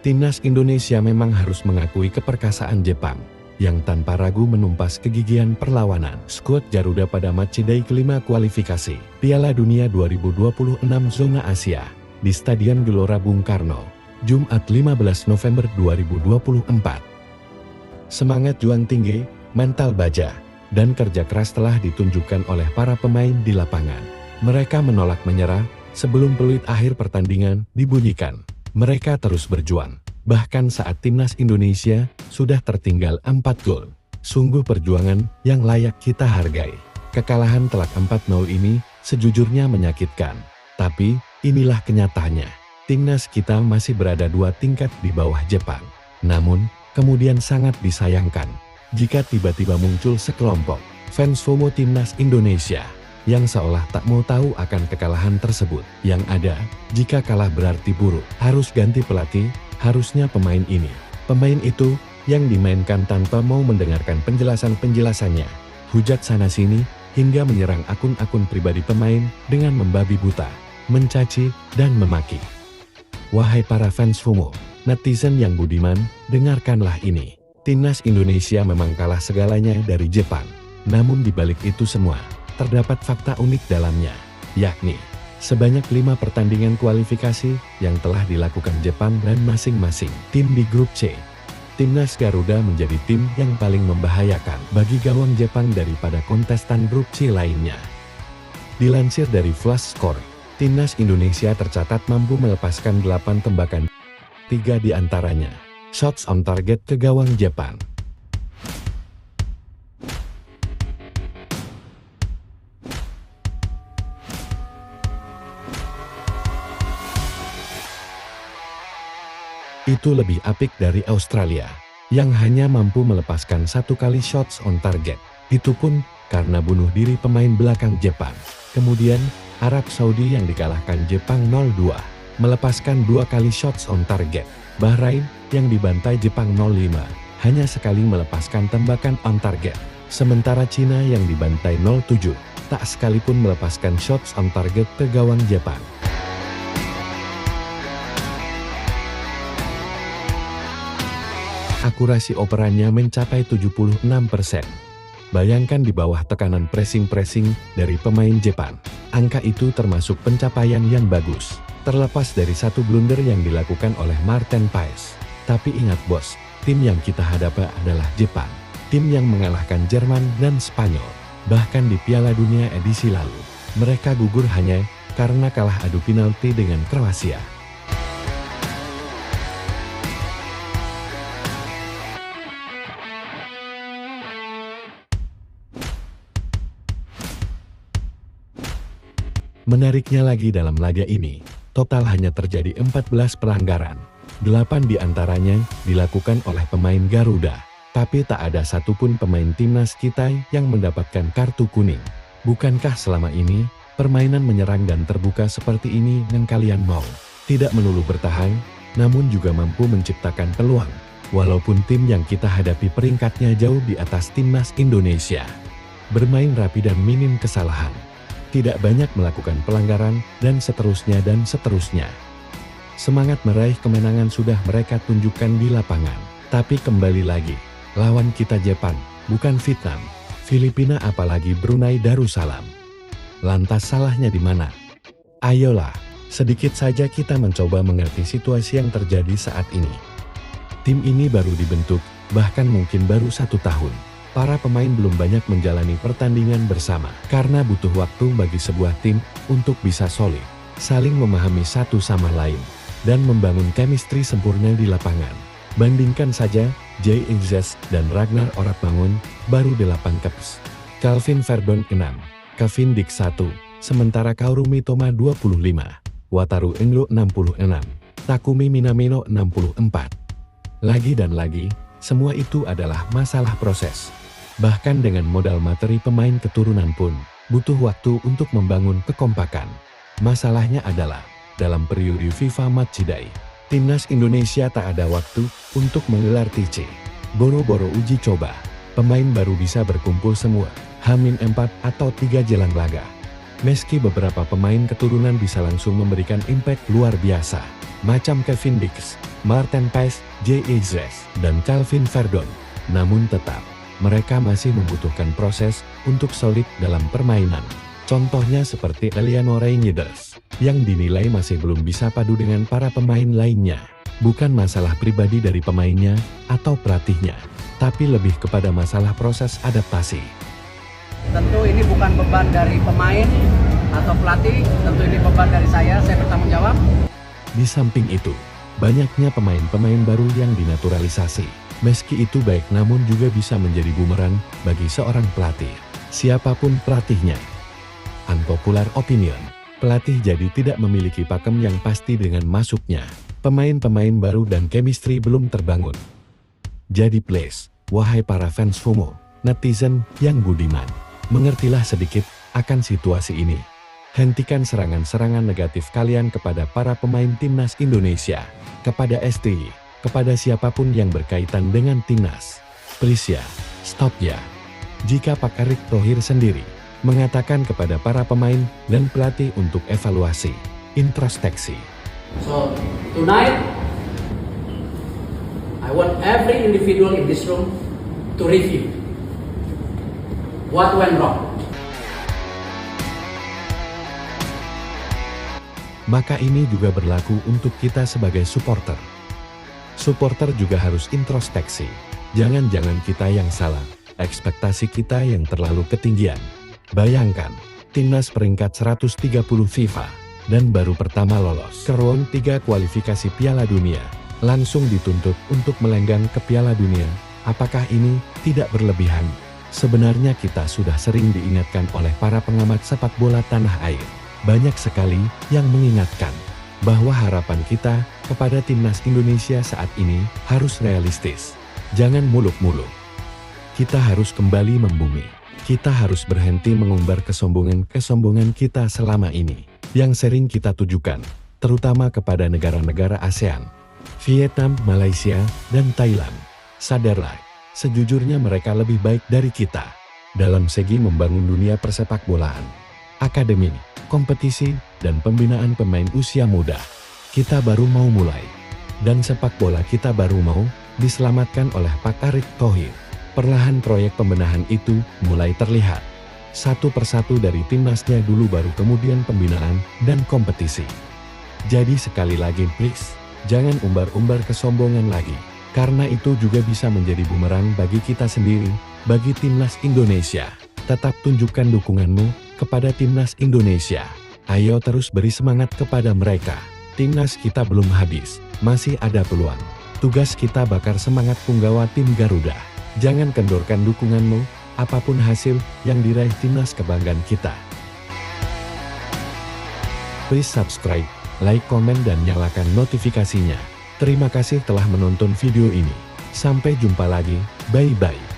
Timnas Indonesia memang harus mengakui keperkasaan Jepang, yang tanpa ragu menumpas kegigihan perlawanan skuad Garuda pada matchday kelima kualifikasi Piala Dunia 2026 Zona Asia di Stadion Gelora Bung Karno, Jumat 15 November 2024. Semangat juang tinggi, mental baja, dan kerja keras telah ditunjukkan oleh para pemain di lapangan. Mereka menolak menyerah sebelum peluit akhir pertandingan dibunyikan. Mereka terus berjuang, bahkan saat Timnas Indonesia sudah tertinggal 4 gol. Sungguh perjuangan yang layak kita hargai. Kekalahan telak 4-0 ini sejujurnya menyakitkan. Tapi, inilah kenyataannya. Timnas kita masih berada 2 tingkat di bawah Jepang. Namun, kemudian sangat disayangkan jika tiba-tiba muncul sekelompok fans FOMO Timnas Indonesia yang seolah tak mau tahu akan kekalahan tersebut. Yang ada, jika kalah berarti buruk, harus ganti pelatih, harusnya pemain ini, pemain itu, yang dimainkan tanpa mau mendengarkan penjelasan-penjelasannya. Hujat sana-sini, hingga menyerang akun-akun pribadi pemain dengan membabi buta, mencaci, dan memaki. Wahai para fans FOMO, netizen yang budiman, dengarkanlah ini. Timnas Indonesia memang kalah segalanya dari Jepang. Namun dibalik itu semua, terdapat fakta unik dalamnya, yakni sebanyak 5 pertandingan kualifikasi yang telah dilakukan Jepang dan masing-masing tim di grup C. Timnas Garuda menjadi tim yang paling membahayakan bagi gawang Jepang daripada kontestan grup C lainnya. Dilansir dari Flash Score, Timnas Indonesia tercatat mampu melepaskan 8 tembakan, 3 diantaranya shots on target ke gawang Jepang. Itu lebih apik dari Australia, yang hanya mampu melepaskan 1 kali shots on target. Itu pun karena bunuh diri pemain belakang Jepang. Kemudian, Arab Saudi yang dikalahkan Jepang 0-2, melepaskan 2 kali shots on target. Bahrain yang dibantai Jepang 0-5, hanya sekali melepaskan tembakan on target. Sementara Cina yang dibantai 0-7, tak sekalipun melepaskan shots on target ke gawang Jepang. Akurasi operannya mencapai 76%. Bayangkan di bawah tekanan pressing-pressing dari pemain Jepang. Angka itu termasuk pencapaian yang bagus, terlepas dari 1 blunder yang dilakukan oleh Marten Paes. Tapi ingat bos, tim yang kita hadapi adalah Jepang, tim yang mengalahkan Jerman dan Spanyol. Bahkan di Piala Dunia edisi lalu, mereka gugur hanya karena kalah adu penalti dengan Kroasia. Menariknya lagi dalam laga ini, total hanya terjadi 14 pelanggaran. 8 diantaranya dilakukan oleh pemain Garuda. Tapi tak ada satupun pemain timnas kita yang mendapatkan kartu kuning. Bukankah selama ini, permainan menyerang dan terbuka seperti ini yang kalian mau? Tidak melulu bertahan, namun juga mampu menciptakan peluang. Walaupun tim yang kita hadapi peringkatnya jauh di atas timnas Indonesia. Bermain rapi dan minim kesalahan. Tidak banyak melakukan pelanggaran, dan seterusnya dan seterusnya. Semangat meraih kemenangan sudah mereka tunjukkan di lapangan. Tapi kembali lagi, lawan kita Jepang, bukan Vietnam, Filipina apalagi Brunei Darussalam. Lantas salahnya di mana? Ayolah, sedikit saja kita mencoba mengerti situasi yang terjadi saat ini. Tim ini baru dibentuk, bahkan mungkin baru 1 tahun. Para pemain belum banyak menjalani pertandingan bersama, karena butuh waktu bagi sebuah tim untuk bisa solid, saling memahami satu sama lain, dan membangun chemistry sempurna di lapangan. Bandingkan saja, Jay Iglesias dan Ragnar Oratmangun, baru 8 caps. Calvin Verdon 6, Kevin Dix 1, sementara Kaoru Mitoma 25, Wataru Endo 66, Takumi Minamino 64. Lagi dan lagi, semua itu adalah masalah proses. Bahkan dengan modal materi pemain keturunan pun, butuh waktu untuk membangun kekompakan. Masalahnya adalah, dalam periode FIFA Matchday, Timnas Indonesia tak ada waktu untuk menggelar TC. Boro-boro uji coba, pemain baru bisa berkumpul semua, H-4 atau 3 jelang laga. Meski beberapa pemain keturunan bisa langsung memberikan impact luar biasa, macam Kevin Dix, Martin Paes, J.E. dan Calvin Verdon, namun tetap, mereka masih membutuhkan proses untuk solid dalam permainan. Contohnya seperti Eliano Reiniers, yang dinilai masih belum bisa padu dengan para pemain lainnya. Bukan masalah pribadi dari pemainnya atau pelatihnya, tapi lebih kepada masalah proses adaptasi. Tentu ini bukan beban dari pemain atau pelatih, tentu ini beban dari saya bertanggung jawab. Di samping itu, banyaknya pemain-pemain baru yang dinaturalisasi. Meski itu baik namun juga bisa menjadi bumerang bagi seorang pelatih, siapapun pelatihnya. Unpopular opinion, pelatih jadi tidak memiliki pakem yang pasti dengan masuknya pemain-pemain baru dan chemistry belum terbangun. Jadi please, wahai para fans FOMO, netizen yang budiman, mengertilah sedikit akan situasi ini. Hentikan serangan-serangan negatif kalian kepada para pemain timnas Indonesia, kepada STI, kepada siapapun yang berkaitan dengan timnas. Please ya, stop ya. Jika Pak Erick Thohir sendiri mengatakan kepada para pemain dan pelatih untuk evaluasi, introspeksi. So tonight, I want every individual in this room to review what went wrong. Maka ini juga berlaku untuk kita sebagai supporter. Supporter juga harus introspeksi. Jangan-jangan kita yang salah, ekspektasi kita yang terlalu ketinggian. Bayangkan, timnas peringkat 130 FIFA, dan baru pertama lolos ke round 3 kualifikasi Piala Dunia, langsung dituntut untuk melenggang ke Piala Dunia. Apakah ini tidak berlebihan? Sebenarnya kita sudah sering diingatkan oleh para pengamat sepak bola tanah air. Banyak sekali yang mengingatkan bahwa harapan kita kepada timnas Indonesia saat ini harus realistis. Jangan muluk-muluk. Kita harus kembali membumi. Kita harus berhenti mengumbar kesombongan kita selama ini, yang sering kita tujukan, terutama kepada negara-negara ASEAN, Vietnam, Malaysia, dan Thailand. Sadarlah, sejujurnya mereka lebih baik dari kita dalam segi membangun dunia persepakbolaan, akademi, kompetisi, dan pembinaan pemain usia muda. Kita baru mau mulai, dan sepak bola kita baru mau diselamatkan oleh Pak Erick Thohir. Perlahan proyek pembenahan itu mulai terlihat. Satu persatu dari timnasnya dulu baru kemudian pembinaan dan kompetisi. Jadi sekali lagi please, jangan umbar-umbar kesombongan lagi. Karena itu juga bisa menjadi bumerang bagi kita sendiri, bagi timnas Indonesia. Tetap tunjukkan dukunganmu kepada timnas Indonesia. Ayo terus beri semangat kepada mereka. Timnas kita belum habis, masih ada peluang. Tugas kita bakar semangat punggawa tim Garuda. Jangan kendorkan dukunganmu, apapun hasil yang diraih timnas kebanggaan kita. Please subscribe, like, komen, dan nyalakan notifikasinya. Terima kasih telah menonton video ini. Sampai jumpa lagi, bye-bye.